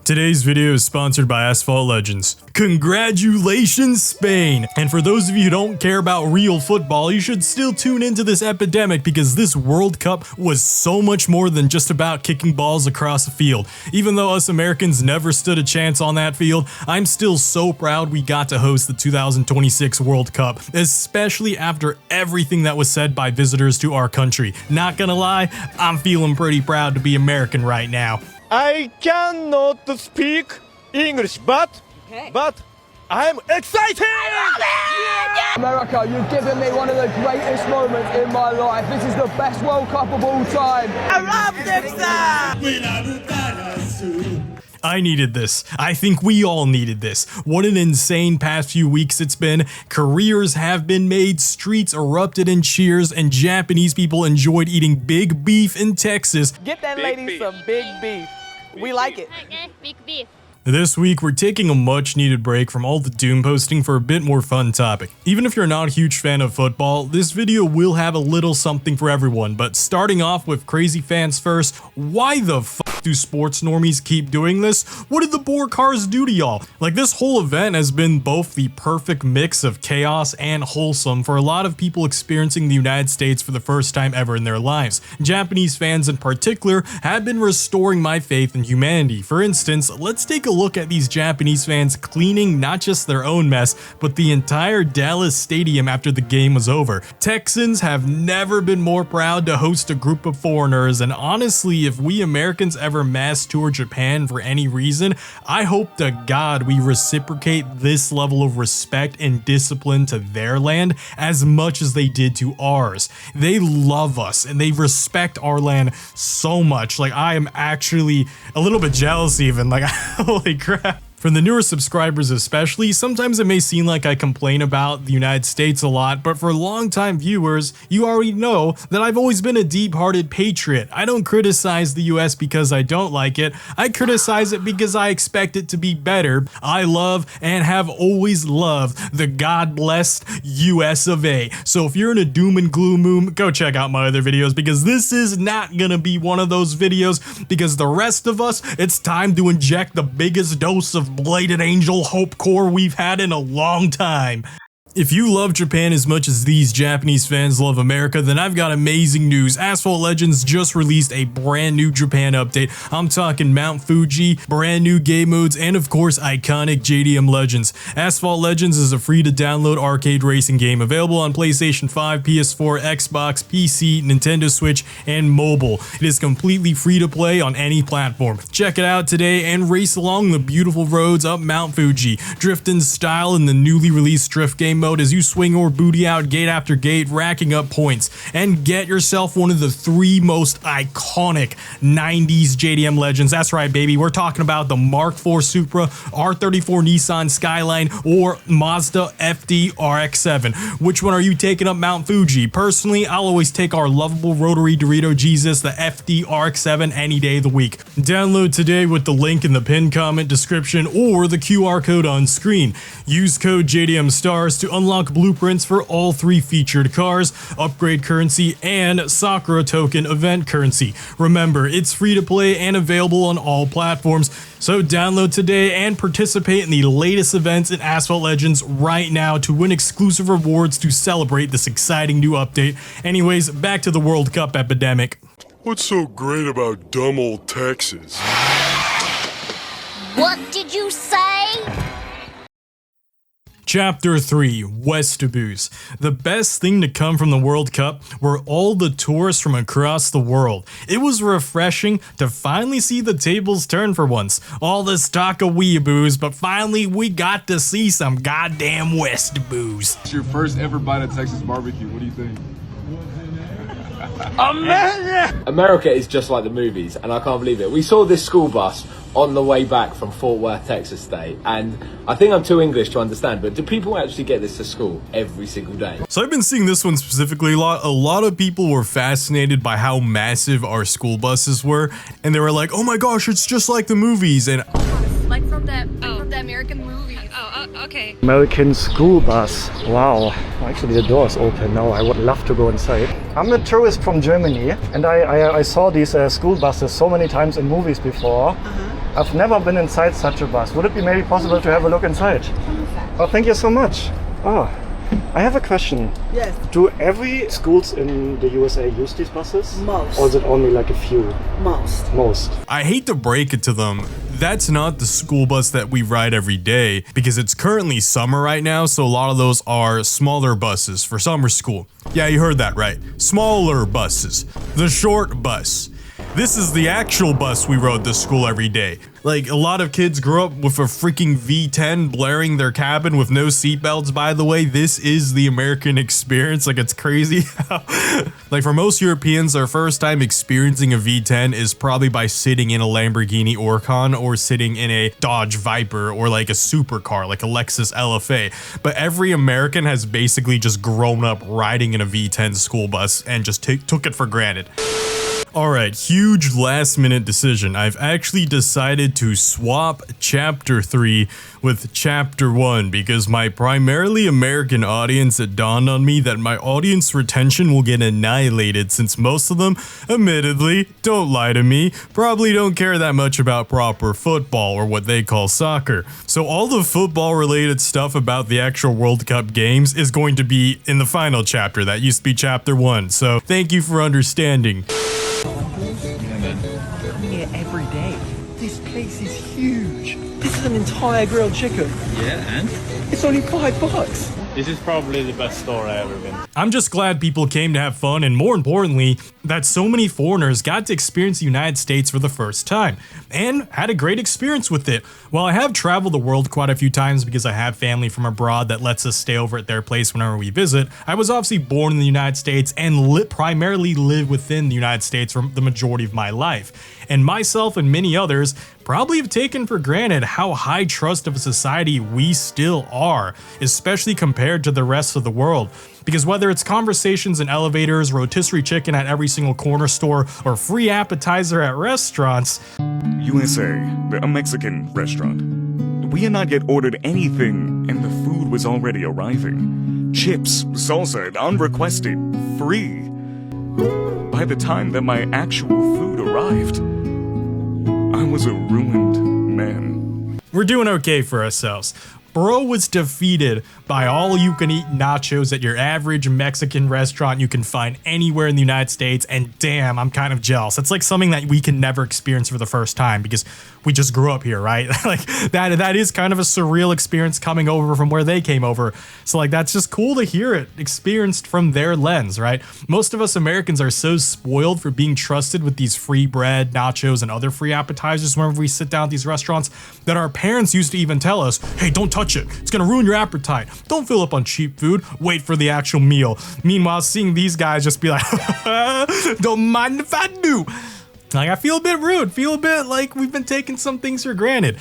Today's video is sponsored by Asphalt Legends. Congratulations, Spain! And for those of you who don't care about real football, you should still tune into this epidemic because this World Cup was so much more than just about kicking balls across the field. Even though us Americans never stood a chance on that field, I'm still so proud we got to host the 2026 World Cup, especially after everything that was said by visitors to our country. Not gonna lie, I'm feeling pretty proud to be American right now. I cannot speak English, but I'm excited! America, you've given me one of the greatest moments in my life. This is the best World Cup of all time. I love I needed this. I think we all needed this. What an insane past few weeks it's been. Careers have been made, streets erupted in cheers, and Japanese people enjoyed eating big beef in Texas. Get that lady some big beef. We like it. Big beef. This week, we're taking a much needed break from all the doom posting for a bit more fun topic. Even if you're not a huge fan of football, this video will have a little something for everyone, but starting off with crazy fans first, why the fuck do sports normies keep doing this? What did the boar cars do to y'all? Like, this whole event has been both the perfect mix of chaos and wholesome for a lot of people experiencing the United States for the first time ever in their lives. Japanese fans in particular have been restoring my faith in humanity. For instance, let's take a look at these Japanese fans cleaning not just their own mess, but the entire Dallas stadium after the game was over. Texans have never been more proud to host a group of foreigners, and honestly, if we Americans ever mass tour Japan for any reason, I hope to God we reciprocate this level of respect and discipline to their land as much as they did to ours. They love us and they respect our land so much. Like, I am actually a little bit jealous even. Like, holy crap. For the newer subscribers especially, sometimes it may seem like I complain about the United States a lot, but for longtime viewers, you already know that I've always been a deep-hearted patriot. I don't criticize the US because I don't like it, I criticize it because I expect it to be better. I love and have always loved the God-blessed US of A. So if you're in a doom and gloom mood, go check out my other videos because this is not gonna be one of those videos because the rest of us, it's time to inject the biggest dose of bladed angel hope core we've had in a long time. If you love Japan as much as these Japanese fans love America, then I've got amazing news. Asphalt Legends just released a brand new Japan update. I'm talking Mount Fuji, brand new game modes, and of course iconic JDM Legends. Asphalt Legends is a free to download arcade racing game available on PlayStation 5, PS4, Xbox, PC, Nintendo Switch, and mobile. It is completely free to play on any platform. Check it out today and race along the beautiful roads up Mount Fuji. Drift in style in the newly released drift game mode as you swing your booty out gate after gate, racking up points, and get yourself one of the 3 most iconic 90s JDM Legends. That's right, baby, we're talking about the Mark IV Supra, R34 Nissan Skyline, or Mazda FD RX-7. Which one are you taking up Mount Fuji? Personally, I'll always take our lovable rotary Dorito Jesus, the FD RX-7, any day of the week. Download today with the link in the pinned comment description or the QR code on screen. Use code JDM Stars to unlock blueprints for all 3 featured cars, upgrade currency, and Sakura token event currency. Remember, it's free to play and available on all platforms, so download today and participate in the latest events in Asphalt Legends right now to win exclusive rewards to celebrate this exciting new update. Anyways, back to the World Cup epidemic. What's so great about dumb old Texas? What did you say? Chapter 3, Westaboos. The best thing to come from the World Cup were all the tourists from across the world. It was refreshing to finally see the tables turn for once. All this talk of weeaboos, but finally we got to see some goddamn Westaboos. It's your first ever bite of Texas barbecue. What do you think? America is just like the movies, and I can't believe it. We saw this school bus on the way back from Fort Worth, Texas State, and I think I'm too English to understand, but do people actually get this to school every single day? So I've been seeing this one specifically a lot. A lot of people were fascinated by how massive our school buses were, and they were like, oh my gosh, it's just like the movies. And Like from the American movies. Oh, okay. American school bus. Wow. Actually, the door is open now. I would love to go inside. I'm a tourist from Germany, and I saw these school buses so many times in movies before. I've never been inside such a bus. Would it be maybe possible to have a look inside? Oh, thank you so much. Oh, I have a question. Yes. Do every schools in the USA use these buses? Most. Or is it only like a few? Most. I hate to break it to them, that's not the school bus that we ride every day because it's currently summer right now, so a lot of those are smaller buses for summer school. Yeah, you heard that right. Smaller buses. The short bus. This is the actual bus we rode to school every day. Like, a lot of kids grew up with a freaking V10 blaring their cabin with no seatbelts, by the way. This is the American experience. Like, it's crazy. Like, for most Europeans, their first time experiencing a V10 is probably by sitting in a Lamborghini Orkan or sitting in a Dodge Viper or like a supercar, like a Lexus LFA. But every American has basically just grown up riding in a V10 school bus and just took it for granted. Alright, huge last minute decision. I've actually decided to swap chapter 3 with chapter 1 because my primarily American audience, it dawned on me that my audience retention will get annihilated since most of them, admittedly, don't lie to me, probably don't care that much about proper football or what they call soccer. So all the football related stuff about the actual World Cup games is going to be in the final chapter. That used to be chapter 1. So thank you for understanding. Here every day. This place is huge. This is an entire grilled chicken. Yeah, and? It's only $5. This is probably the best store I've ever been. I'm just glad people came to have fun, and more importantly, that so many foreigners got to experience the United States for the first time, and had a great experience with it. While I have traveled the world quite a few times because I have family from abroad that lets us stay over at their place whenever we visit, I was obviously born in the United States and primarily live within the United States for the majority of my life. And myself and many others probably have taken for granted how high trust of a society we still are, especially compared to the rest of the world. Because whether it's conversations in elevators, rotisserie chicken at every single corner store, or free appetizer at restaurants, USA, a Mexican restaurant. We had not yet ordered anything, and the food was already arriving. Chips, salsa, unrequested, free. By the time that my actual food arrived, I was a ruined man. We're doing okay for ourselves. Bro was defeated by all-you-can-eat nachos at your average Mexican restaurant you can find anywhere in the United States, and damn, I'm kind of jealous. It's like something that we can never experience for the first time because we just grew up here, right? Like that is kind of a surreal experience coming over from where they came over. So like that's just cool to hear it experienced from their lens, right? Most of us Americans are so spoiled for being trusted with these free bread, nachos, and other free appetizers whenever we sit down at these restaurants that our parents used to even tell us, hey, don't touch it. It's gonna ruin your appetite. Don't fill up on cheap food. Wait for the actual meal. Meanwhile, seeing these guys just be like, don't mind if I do. Like, I feel a bit rude, feel a bit like we've been taking some things for granted.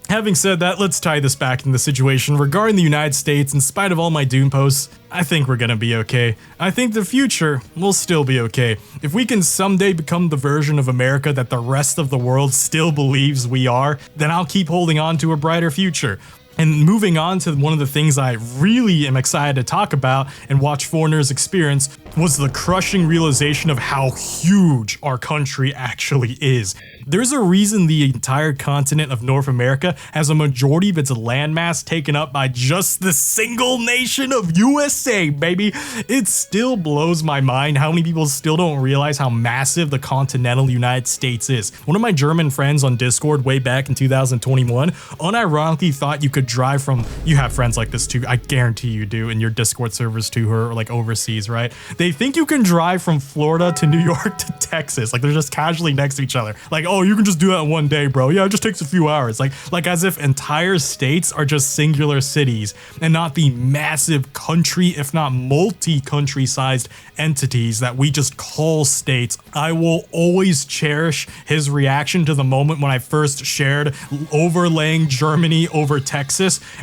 Having said that, let's tie this back into the situation. Regarding the United States, in spite of all my doom posts, I think we're gonna be okay. I think the future will still be okay. If we can someday become the version of America that the rest of the world still believes we are, then I'll keep holding on to a brighter future. And moving on to one of the things I really am excited to talk about and watch foreigners experience was the crushing realization of how huge our country actually is. There's a reason the entire continent of North America has a majority of its landmass taken up by just the single nation of USA, baby. It still blows my mind how many people still don't realize how massive the continental United States is. One of my German friends on Discord way back in 2021 unironically thought you could drive from, you have friends like this too, I guarantee you do, in your Discord servers too, who are like overseas, right? They think you can drive from Florida to New York to Texas, like they're just casually next to each other. Like, oh, you can just do that in one day, bro. Yeah, it just takes a few hours. Like as if entire states are just singular cities and not the massive country, if not multi-country sized entities that we just call states. I will always cherish his reaction to the moment when I first shared overlaying Germany over Texas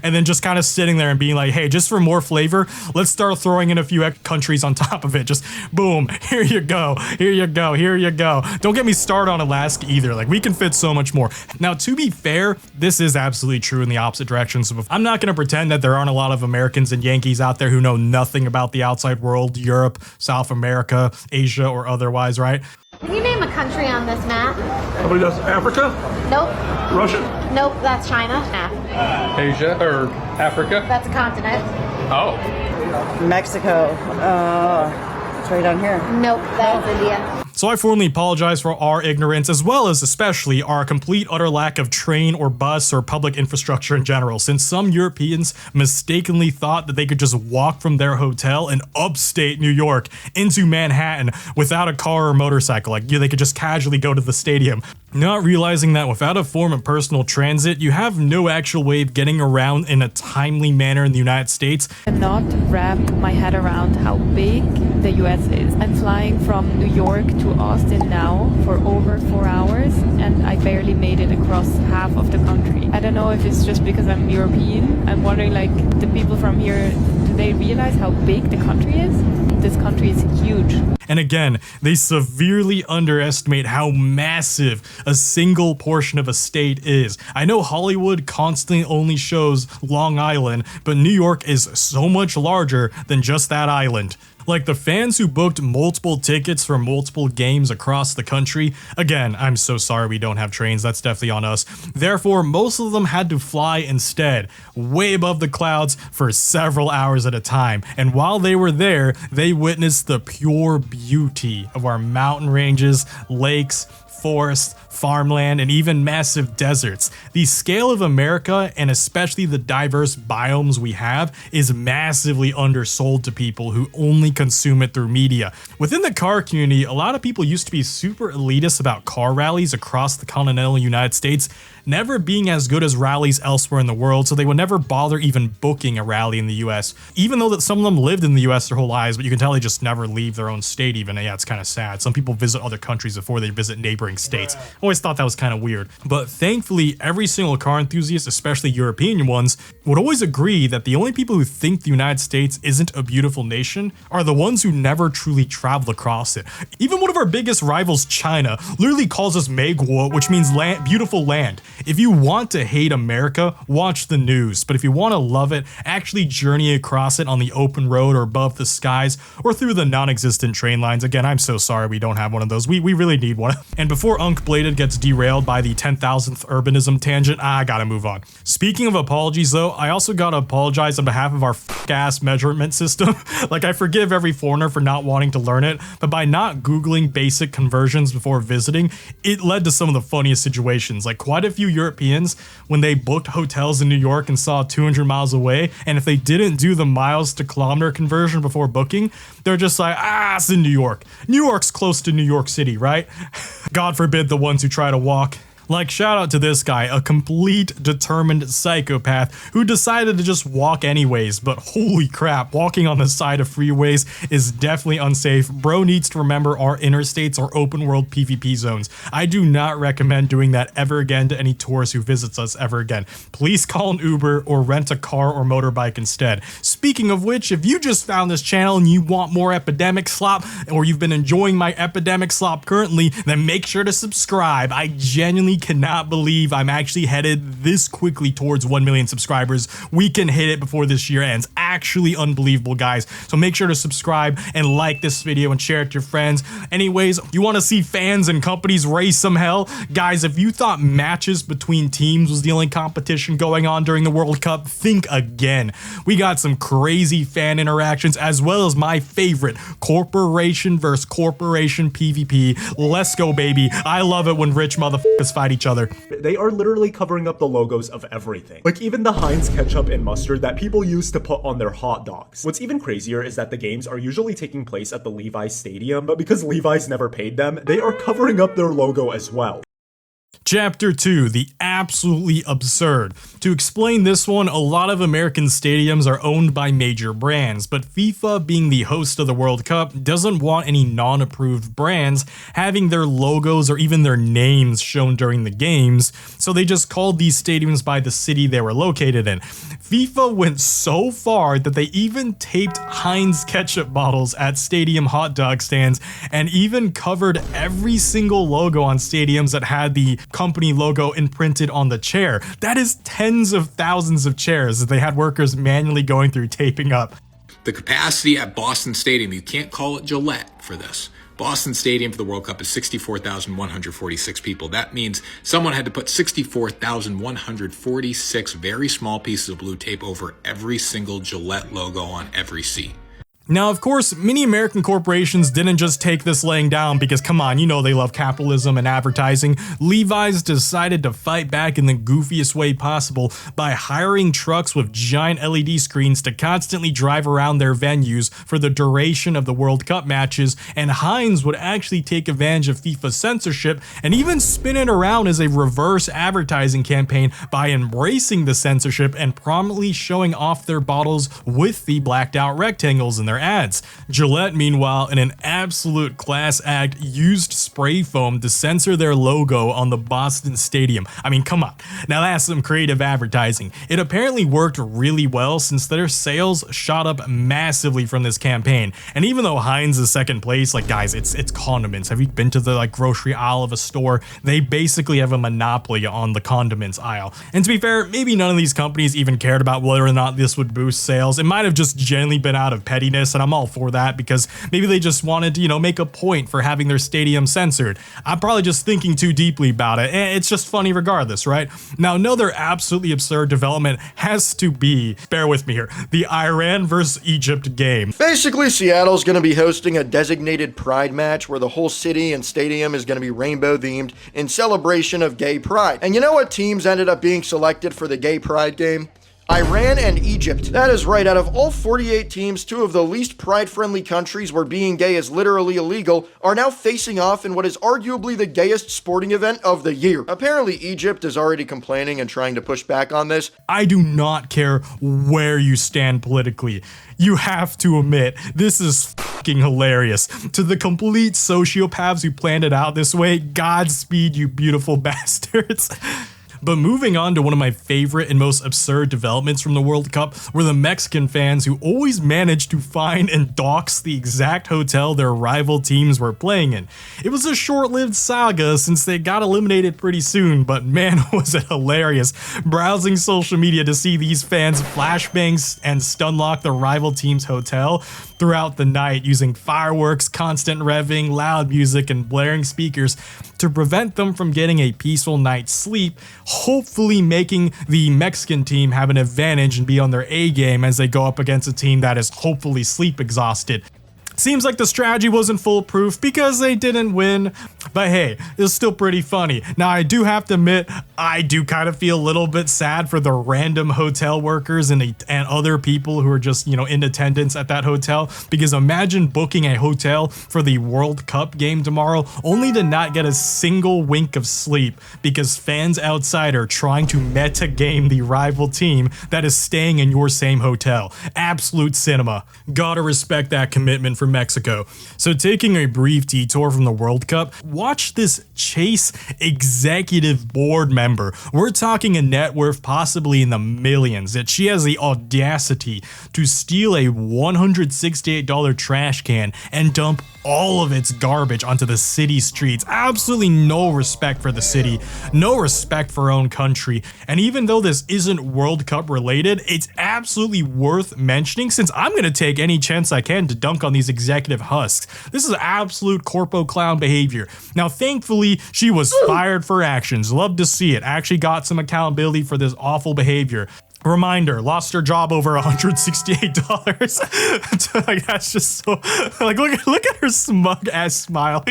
and then just kind of sitting there and being like, hey, just for more flavor, let's start throwing in a few countries on top of it. Just boom, here you go, here you go, here you go. Don't get me started on Alaska either. Like, we can fit so much more. Now, to be fair, this is absolutely true in the opposite direction. So I'm not going to pretend that there aren't a lot of Americans and Yankees out there who know nothing about the outside world, Europe, South America, Asia, or otherwise, right? Can you name a country on this map? Nobody does Africa? Nope. Russia? Nope, that's China. Asia or Africa? That's a continent. Oh. Mexico. It's right down here. Nope, that's India. So I formally apologize for our ignorance, as well as especially our complete utter lack of train or bus or public infrastructure in general, since some Europeans mistakenly thought that they could just walk from their hotel in upstate New York into Manhattan without a car or motorcycle. Like, they could just casually go to the stadium, not realizing that without a form of personal transit, you have no actual way of getting around in a timely manner in the United States. I cannot wrap my head around how big the US is. I'm flying from New York to Austin now for over 4 hours, and I barely made it across half of the country. I don't know if it's just because I'm European. I'm wondering, like, the people from here, do they realize how big the country is? This country is huge. And again, they severely underestimate how massive a single portion of a state is. I know Hollywood constantly only shows Long Island, but New York is so much larger than just that island. Like, the fans who booked multiple tickets for multiple games across the country, again, I'm so sorry we don't have trains, that's definitely on us. Therefore, most of them had to fly instead, way above the clouds for several hours at a time. And while they were there, they witnessed the pure beauty of our mountain ranges, lakes, forests, farmland, and even massive deserts. The scale of America, and especially the diverse biomes we have, is massively undersold to people who only consume it through media. Within the car community, a lot of people used to be super elitist about car rallies across the continental United States, never being as good as rallies elsewhere in the world, so they would never bother even booking a rally in the US, even though that some of them lived in the US their whole lives, but you can tell they just never leave their own state even. And yeah, it's kind of sad. Some people visit other countries before they visit neighboring states. Always thought that was kind of weird. But thankfully, every single car enthusiast, especially European ones, would always agree that the only people who think the United States isn't a beautiful nation are the ones who never truly traveled across it. Even one of our biggest rivals, China, literally calls us Meiguo, which means land, beautiful land. If you want to hate America, watch the news. But if you want to love it, actually journey across it on the open road or above the skies or through the non-existent train lines. Again, I'm so sorry we don't have one of those. We really need one. And before Unc Bladed gets derailed by the 10,000th urbanism tangent, I gotta move on. Speaking of apologies though, I also gotta apologize on behalf of our ass measurement system. Like, I forgive every foreigner for not wanting to learn it, but by not Googling basic conversions before visiting, it led to some of the funniest situations. Like, quite a few Europeans, when they booked hotels in New York and saw 200 miles away, and if they didn't do the miles to kilometer conversion before booking, they're just like, it's in New York. New York's close to New York City, right? God forbid the ones who try to walk. Like, shout out to this guy, a complete determined psychopath who decided to just walk anyways, but holy crap, walking on the side of freeways is definitely unsafe. Bro needs to remember our interstates or open world PvP zones. I do not recommend doing that ever again to any tourist who visits us ever again. Please call an Uber or rent a car or motorbike instead. Speaking of which, if you just found this channel and you want more epidemic slop, or you've been enjoying my epidemic slop currently, then make sure to subscribe. I genuinely cannot believe I'm actually headed this quickly towards 1 million subscribers. We can hit it before this year ends. Actually unbelievable, guys. So make sure to subscribe and like this video and share it to your friends. Anyways, you want to see fans and companies raise some hell? Guys, if you thought matches between teams was the only competition going on during the World Cup, think again. We got some crazy fan interactions, as well as my favorite, corporation versus corporation PvP. Let's go, baby. I love it when rich motherfuckers fight each other. They are literally covering up the logos of everything. Like, even the Heinz ketchup and mustard that people use to put on their hot dogs. What's even crazier is that the games are usually taking place at the Levi's Stadium, but because Levi's never paid them, they are covering up their logo as well. Chapter 2, the absolutely absurd. To explain this one, a lot of American stadiums are owned by major brands, but FIFA, being the host of the World Cup, doesn't want any non-approved brands having their logos or even their names shown during the games, so they just called these stadiums by the city they were located in. FIFA went so far that they even taped Heinz ketchup bottles at stadium hot dog stands and even covered every single logo on stadiums that had the company logo imprinted on the chair. That is tens of thousands of chairs that they had workers manually going through taping up. The capacity at Boston Stadium, you can't call it Gillette for this, Boston Stadium for the World Cup is 64,146 people. That means someone had to put 64,146 very small pieces of blue tape over every single Gillette logo on every seat. Now, of course, many American corporations didn't just take this laying down because, come on, you know they love capitalism and advertising. Levi's decided to fight back in the goofiest way possible by hiring trucks with giant LED screens to constantly drive around their venues for the duration of the World Cup matches, and Heinz would actually take advantage of FIFA censorship and even spin it around as a reverse advertising campaign by embracing the censorship and prominently showing off their bottles with the blacked out rectangles in their ads. Gillette, meanwhile, in an absolute class act, used spray foam to censor their logo on the Boston Stadium. I mean, come on. Now that's some creative advertising. It apparently worked really well since their sales shot up massively from this campaign. And even though Heinz is second place, like guys, it's condiments. Have you been to the grocery aisle of a store? They basically have a monopoly on the condiments aisle. And to be fair, maybe none of these companies even cared about whether or not this would boost sales. It might have just genuinely been out of pettiness, and I'm all for that because maybe they just wanted to, make a point for having their stadium censored. I'm probably just thinking too deeply about it. It's just funny regardless, right? Now, another absolutely absurd development has to be, bear with me here, the Iran versus Egypt game. Basically, Seattle's going to be hosting a designated pride match where the whole city and stadium is going to be rainbow themed in celebration of gay pride. And you know what teams ended up being selected for the gay pride game? Iran and Egypt. That is right, out of all 48 teams, two of the least pride-friendly countries where being gay is literally illegal are now facing off in what is arguably the gayest sporting event of the year. Apparently, Egypt is already complaining and trying to push back on this. I do not care where you stand politically. You have to admit, this is fucking hilarious. To the complete sociopaths who planned it out this way, Godspeed, you beautiful bastards. But moving on to one of my favorite and most absurd developments from the World Cup were the Mexican fans who always managed to find and dox the exact hotel their rival teams were playing in. It was a short-lived saga since they got eliminated pretty soon, but man was it hilarious browsing social media to see these fans flashbangs and stunlock the rival team's hotel throughout the night using fireworks, constant revving, loud music, and blaring speakers to prevent them from getting a peaceful night's sleep, hopefully making the Mexican team have an advantage and be on their A game as they go up against a team that is hopefully sleep exhausted. Seems like the strategy wasn't foolproof because they didn't win, but hey, it's still pretty funny. Now, I do have to admit, I do kind of feel a little bit sad for the random hotel workers and other people who are just, in attendance at that hotel, because imagine booking a hotel for the World Cup game tomorrow only to not get a single wink of sleep because fans outside are trying to meta game the rival team that is staying in your same hotel. Absolute cinema. Gotta respect that commitment from Mexico. So taking a brief detour from the World Cup, watch this Chase executive board member. We're talking a net worth possibly in the millions, that she has the audacity to steal a $168 trash can and dump all of its garbage onto the city streets. Absolutely no respect for the city, no respect for her own country. And even though this isn't World Cup related, it's absolutely worth mentioning since I'm going to take any chance I can to dunk on these executive husks. This is absolute corpo clown behavior. Now, thankfully, she was fired for actions. Love to see it. Actually got some accountability for this awful behavior. Reminder, lost her job over $168. Like, that's just so, like, look at her smug ass smile.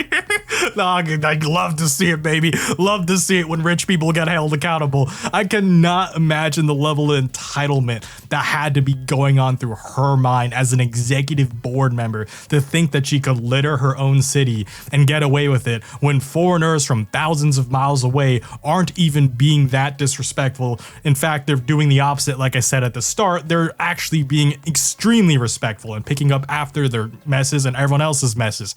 I'd love to see it, baby. Love to see it when rich people get held accountable. I cannot imagine the level of entitlement that had to be going on through her mind as an executive board member to think that she could litter her own city and get away with it when foreigners from thousands of miles away aren't even being that disrespectful. In fact, they're doing the opposite. Like I said at the start, they're actually being extremely respectful and picking up after their messes and everyone else's messes.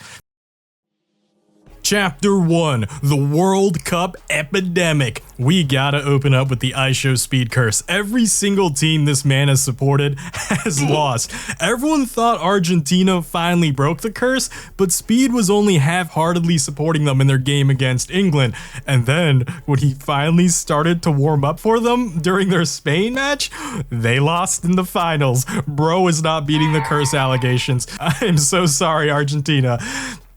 Chapter 1, the World Cup Epidemic. We gotta open up with the IShowSpeed curse. Every single team this man has supported has lost. Everyone thought Argentina finally broke the curse, but Speed was only half-heartedly supporting them in their game against England. And then, when he finally started to warm up for them during their Spain match, they lost in the finals. Bro is not beating the curse allegations. I am so sorry, Argentina.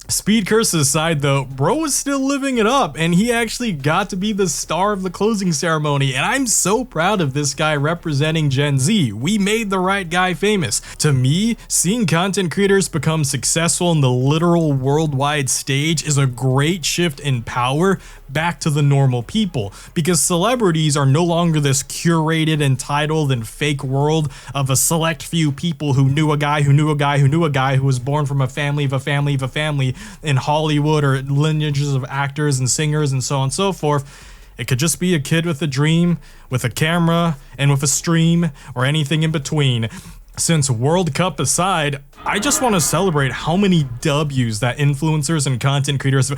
Speed curses aside though, bro was still living it up, and he actually got to be the star of the closing ceremony, and I'm so proud of this guy representing Gen Z. We made the right guy famous. To me, seeing content creators become successful in the literal worldwide stage is a great shift in power back to the normal people, because celebrities are no longer this curated, entitled, and fake world of a select few people who knew a guy who knew a guy who knew a guy who was born from a family of a family of a family in Hollywood, or lineages of actors and singers and so on and so forth. It could just be a kid with a dream, with a camera, and with a stream, or anything in between. Since World Cup aside, I just want to celebrate how many W's that influencers and content creators...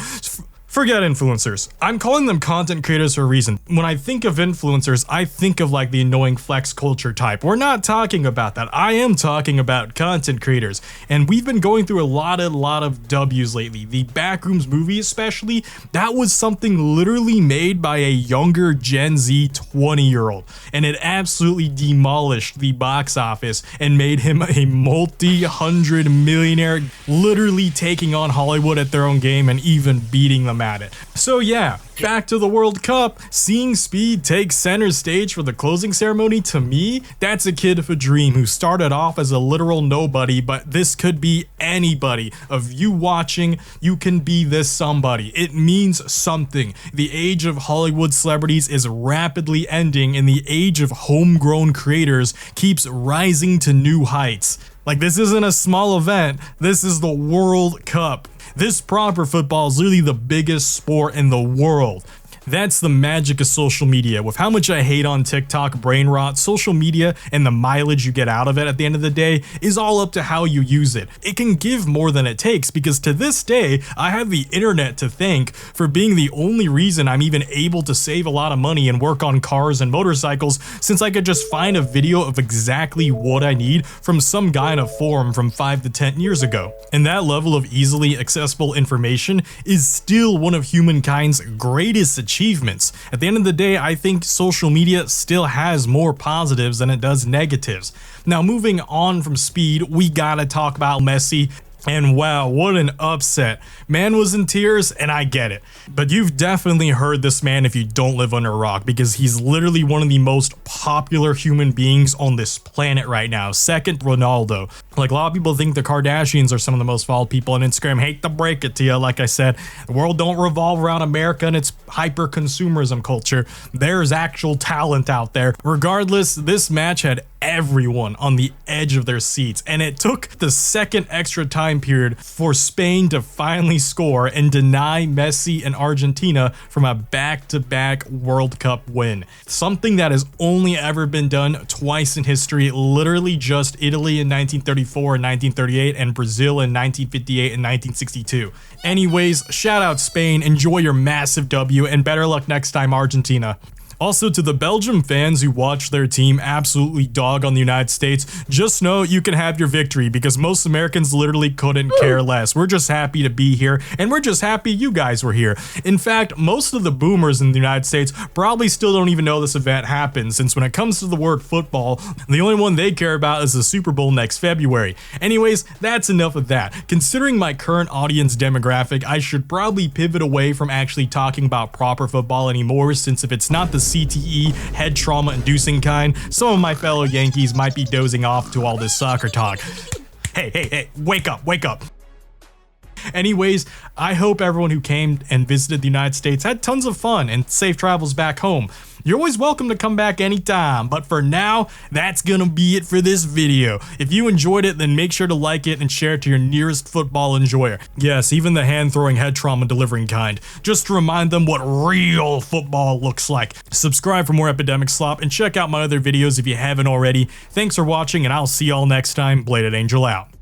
Forget influencers. I'm calling them content creators for a reason. When I think of influencers, I think of like the annoying flex culture type. We're not talking about that. I am talking about content creators. And we've been going through a lot of W's lately. The Backrooms movie especially, that was something literally made by a younger Gen Z 20-year-old. And it absolutely demolished the box office and made him a multi-hundred millionaire, literally taking on Hollywood at their own game and even beating them at it. So yeah, back to the World Cup. Seeing Speed take center stage for the closing ceremony, to me, that's a kid of a dream who started off as a literal nobody, but this could be anybody. Of you watching, you can be this somebody. It means something. The age of Hollywood celebrities is rapidly ending, and the age of homegrown creators keeps rising to new heights. Like, this isn't a small event, this is the World Cup. This proper football is literally the biggest sport in the world. That's the magic of social media. With how much I hate on TikTok brain rot, social media and the mileage you get out of it at the end of the day is all up to how you use it. It can give more than it takes, because to this day, I have the internet to thank for being the only reason I'm even able to save a lot of money and work on cars and motorcycles, since I could just find a video of exactly what I need from some guy in a forum from 5 to 10 years ago. And that level of easily accessible information is still one of humankind's greatest achievements. At the end of the day, I think social media still has more positives than it does negatives. Now, moving on from Speed, we gotta talk about Messi. And wow, what an upset. Man was in tears, and I get it. But you've definitely heard this man if you don't live under a rock, because he's literally one of the most popular human beings on this planet right now. Second, Ronaldo. Like, a lot of people think the Kardashians are some of the most followed people on Instagram. Hate to break it to you, like I said, the world don't revolve around America and its hyper-consumerism culture. There's actual talent out there. Regardless, this match had everyone on the edge of their seats, and it took the second extra time period for Spain to finally score and deny Messi and Argentina from a back-to-back World Cup win. Something that has only ever been done twice in history, literally just Italy in 1934 and 1938 and Brazil in 1958 and 1962. Anyways, shout out Spain, enjoy your massive W, and better luck next time, Argentina. Also, to the Belgium fans who watched their team absolutely dog on the United States, just know you can have your victory, because most Americans literally couldn't care less. We're just happy to be here, and we're just happy you guys were here. In fact, most of the boomers in the United States probably still don't even know this event happened, since when it comes to the word football, the only one they care about is the Super Bowl next February. Anyways, that's enough of that. Considering my current audience demographic, I should probably pivot away from actually talking about proper football anymore, since if it's not the CTE, head trauma inducing kind, some of my fellow Yankees might be dozing off to all this soccer talk. Hey, wake up. Anyways, I hope everyone who came and visited the United States had tons of fun and safe travels back home. You're always welcome to come back anytime, but for now, that's gonna be it for this video. If you enjoyed it, then make sure to like it and share it to your nearest football enjoyer. Yes, even the hand-throwing, head trauma delivering kind, just to remind them what real football looks like. Subscribe for more Epidemic Slop and check out my other videos if you haven't already. Thanks for watching, and I'll see y'all next time. Bladed Angel out.